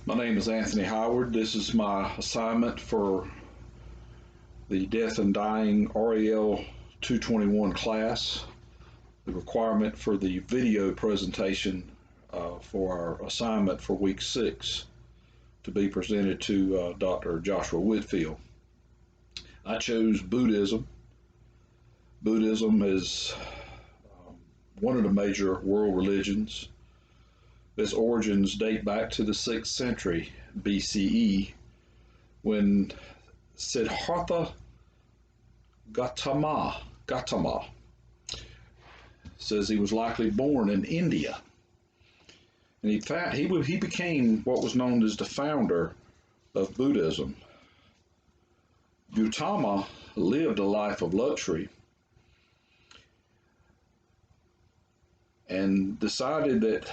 My name is Anthony Howard. This is my assignment for the Death and Dying REL 221 class, the requirement for the video presentation for our assignment for week 6 to be presented to Dr. Joshua Whitfield. I chose Buddhism. Buddhism is one of the major world religions. Its origins date back to the 6th century BCE, when Siddhartha Gautama says he was likely born in India. And he became what was known as the founder of Buddhism. Gautama lived a life of luxury and decided that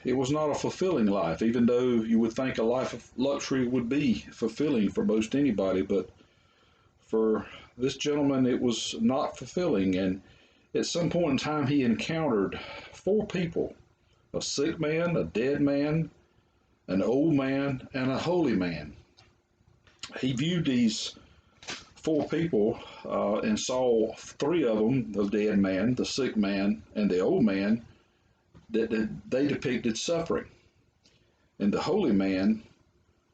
it was not a fulfilling life, even though you would think a life of luxury would be fulfilling for most anybody. But for this gentleman, it was not fulfilling. And at some point in time, he encountered 4 people: a sick man, a dead man, an old man, and a holy man. He viewed these 4 people and saw 3 of them, the dead man, the sick man, and the old man, that they depicted suffering. And the holy man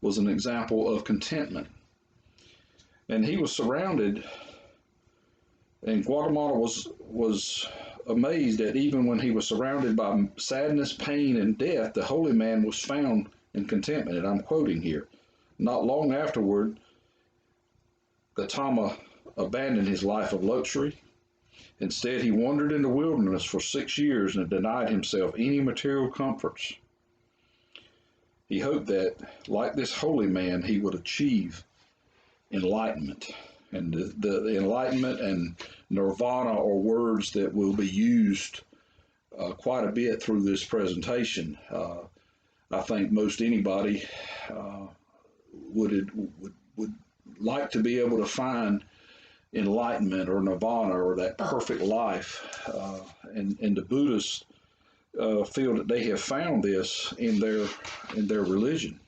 was an example of contentment. And he was surrounded, and Guatemala was amazed that even when he was surrounded by sadness, pain, and death, the holy man was found in contentment. And I'm quoting here: "Not long afterward, Gautama abandoned his life of luxury. Instead, he wandered in the wilderness for 6 years and denied himself any material comforts. He hoped that, like this holy man, he would achieve enlightenment." And the enlightenment and nirvana are words that will be used quite a bit through this presentation. I think most anybody would like to be able to find enlightenment or nirvana or that perfect life, and the Buddhists feel that they have found this in their religion.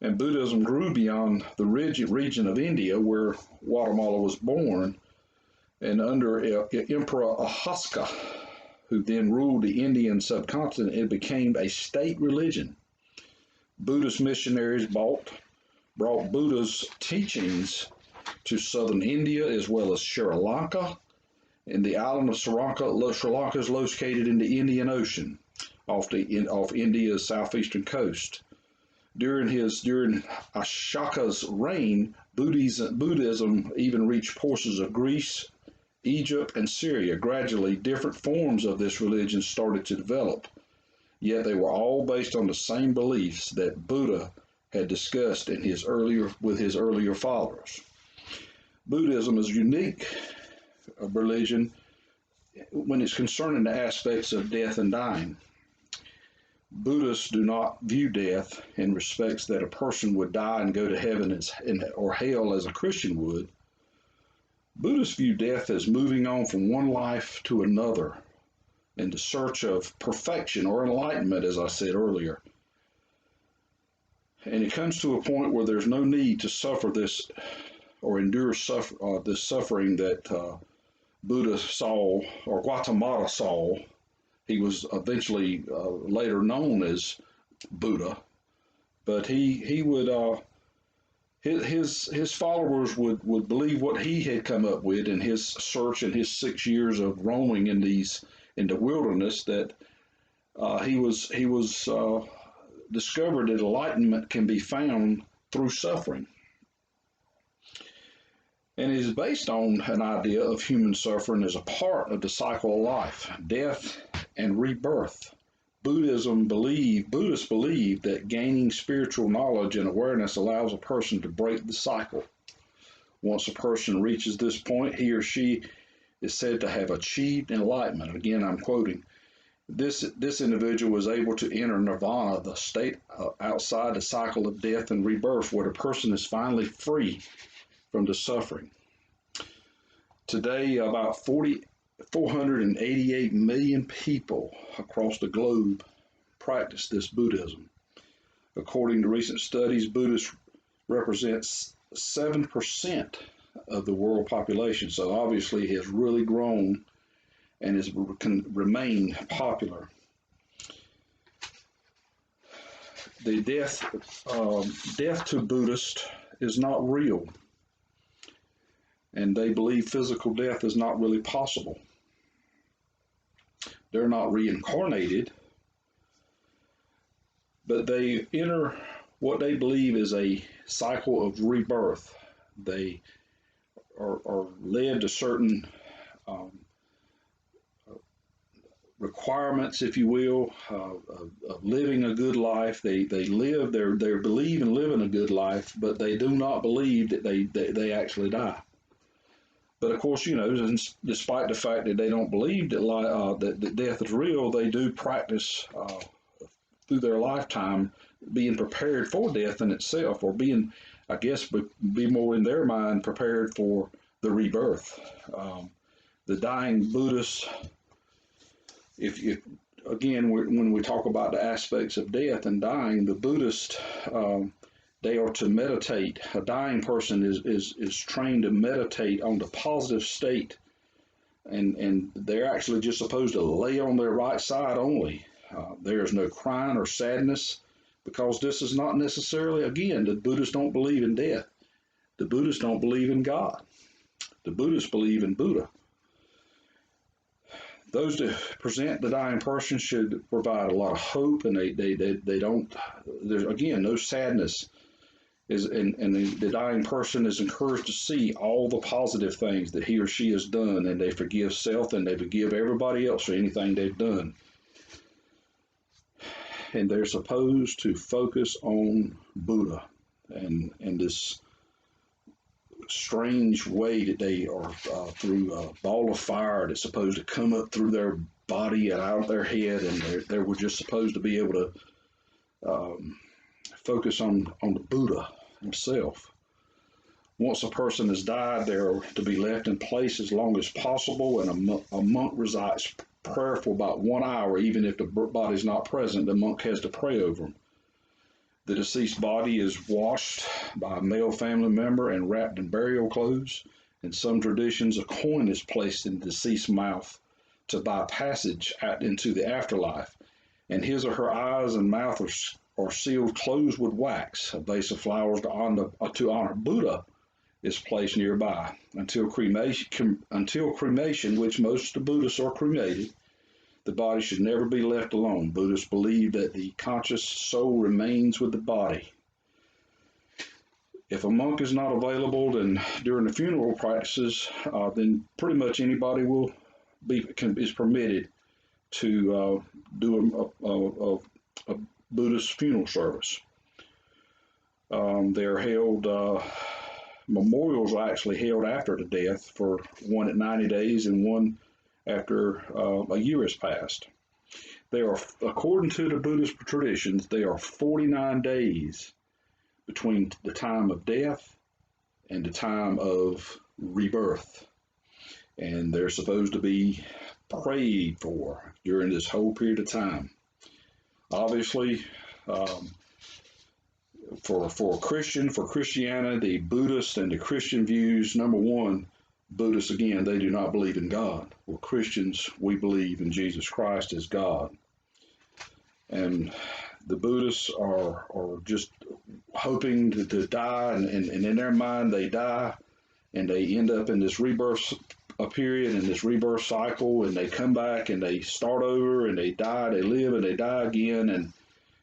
And Buddhism grew beyond the region of India where Guatemala was born, and under Emperor Ahasca, who then ruled the Indian subcontinent, it became a state religion. Buddhist missionaries brought Buddha's teachings to southern India as well as Sri Lanka. And the island of Sri Lanka is located in the Indian Ocean off India's southeastern coast. During Ashoka's reign, Buddhism even reached portions of Greece, Egypt, and Syria. Gradually, different forms of this religion started to develop, yet they were all based on the same beliefs that Buddha had discussed with his earlier followers. Buddhism is a unique religion when it's concerning the aspects of death and dying. Buddhists do not view death in respects that a person would die and go to heaven or hell as a Christian would. Buddhists view death as moving on from one life to another in the search of perfection or enlightenment, as I said earlier. And it comes to a point where there's no need to suffer this or endure this suffering that Buddha saw, or Gautama saw. He was eventually later known as Buddha, but he would his followers would believe what he had come up with in his search and his 6 years of roaming in the wilderness, that he was discovered that enlightenment can be found through suffering. And it is based on an idea of human suffering as a part of the cycle of life, death, and rebirth. Buddhists believe that gaining spiritual knowledge and awareness allows a person to break the cycle. Once a person reaches this point, he or she is said to have achieved enlightenment. Again, I'm quoting. This individual is able to enter nirvana, the state outside the cycle of death and rebirth, where the person is finally free from the suffering. Today, about 488 million people across the globe practice this Buddhism. According to recent studies, Buddhists represents 7% of the world population. So obviously it has really grown and can remain popular. The death to Buddhists is not real, and they believe physical death is not really possible. They're not reincarnated, but they enter what they believe is a cycle of rebirth. They are led to certain requirements, if you will, of living a good life. They believe in living a good life, but they do not believe that they actually die. But of course, despite the fact that they don't believe that death is real, they do practice through their lifetime being prepared for death in itself, or being, I guess, be more in their mind prepared for the rebirth. The dying Buddhists, if again, when we talk about the aspects of death and dying, the Buddhists, they are to meditate. A dying person is trained to meditate on the positive state, and they're actually just supposed to lay on their right side only. There is no crying or sadness, because this is not necessarily, again, the Buddhists don't believe in death. The Buddhists don't believe in God. The Buddhists believe in Buddha. Those that present the dying person should provide a lot of hope, and they don't, there's again no sadness. And the dying person is encouraged to see all the positive things that he or she has done, and they forgive self and they forgive everybody else for anything they've done. And they're supposed to focus on Buddha and this strange way that they are through a ball of fire that's supposed to come up through their body and out of their head, and they were just supposed to be able to focus on the Buddha himself. Once a person has died, they're to be left in place as long as possible, and a monk recites prayer for about 1 hour. Even if the body's not present, the monk has to pray over them. The deceased body is washed by a male family member and wrapped in burial clothes. In some traditions, a coin is placed in the deceased's mouth to buy passage out into the afterlife, and his or her eyes and mouth are sealed closed with wax. A vase of flowers to honor Buddha is placed nearby. Until cremation, which most of the Buddhists are cremated, the body should never be left alone. Buddhists believe that the conscious soul remains with the body. If a monk is not available, then during the funeral practices, then pretty much anybody is permitted to do a Buddhist funeral service. They're held. Memorials are actually held after the death, for one at 90 days and one after a year has passed. According to the Buddhist traditions, there are 49 days between the time of death and the time of rebirth, and they're supposed to be prayed for during this whole period of time. Obviously, for Christianity, the Buddhist and the Christian views, number one, Buddhists, again, they do not believe in God. Well, Christians, we believe in Jesus Christ as God. And the Buddhists are just hoping to die, and in their mind they die, and they end up in this rebirth period, and this rebirth cycle, and they come back and they start over, and they die, they live, and they die again, and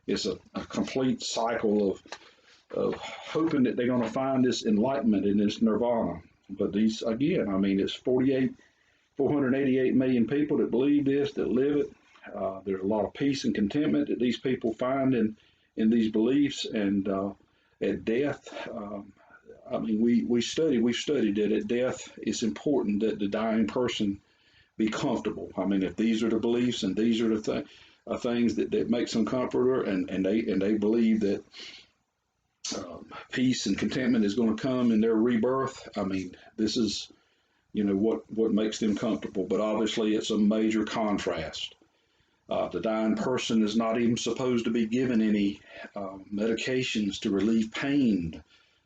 it's a complete cycle of hoping that they're going to find this enlightenment in this nirvana. But these, again, I mean, it's 488 million people that believe this, that live it. There's a lot of peace and contentment that these people find in these beliefs. And at death, I mean, we've studied that at death it's important that the dying person be comfortable. I mean, if these are the beliefs and these are the things that makes them comfortable, and they believe that peace and contentment is going to come in their rebirth. I mean, this is, what makes them comfortable. But obviously, it's a major contrast The dying person is not even supposed to be given any medications to relieve pain.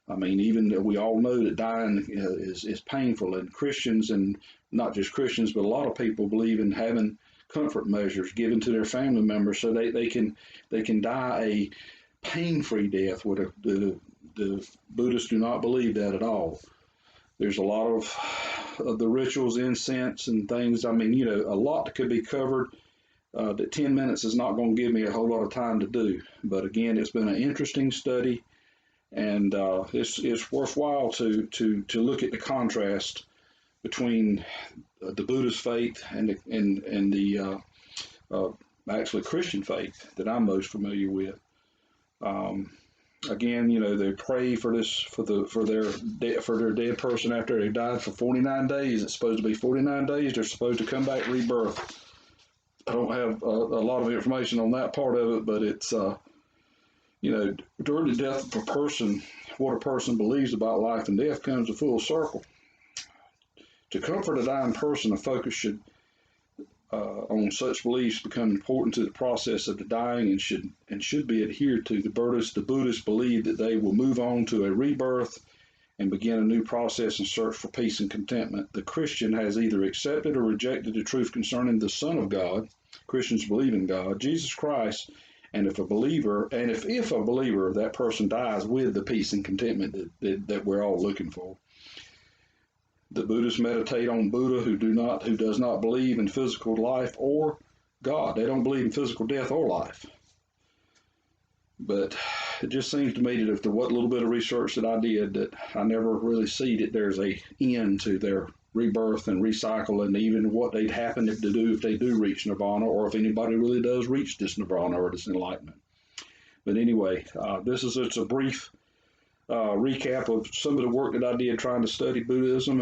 I mean, even we all know that dying is painful, and Christians, and not just Christians, but a lot of people believe in having comfort measures given to their family members so they can die a pain-free death. Where the Buddhists do not believe that at all. There's a lot of the rituals, incense, and things. I mean, a lot that could be covered. That 10 minutes is not going to give me a whole lot of time to do. But again, it's been an interesting study, and it's worthwhile to look at the contrast between the Buddhist faith and the uh, actually Christian faith that I'm most familiar with. Um, Again, they pray for this for their dead person after they died for 49 days. It's supposed to be 49 days. They're supposed to come back rebirth. I don't have a lot of information on that part of it, but it's during the death of a person, what a person believes about life and death comes a full circle. To comfort a dying person, a focus should on such beliefs become important to the process of the dying and should be adhered to. The Buddhists believe that they will move on to a rebirth and begin a new process and search for peace and contentment. The Christian has either accepted or rejected the truth concerning the Son of God. Christians believe in God, Jesus Christ, and if a believer, that person dies with the peace and contentment that we're all looking for. The Buddhists meditate on Buddha, who does not believe in physical life or God. They don't believe in physical death or life. But it just seems to me that if what little bit of research that I did, that I never really see that there's a end to their rebirth and recycle, and even what they'd happen to do if they do reach nirvana, or if anybody really does reach this nirvana or this enlightenment. But anyway, it's a brief recap of some of the work that I did trying to study Buddhism,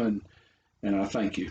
and I thank you.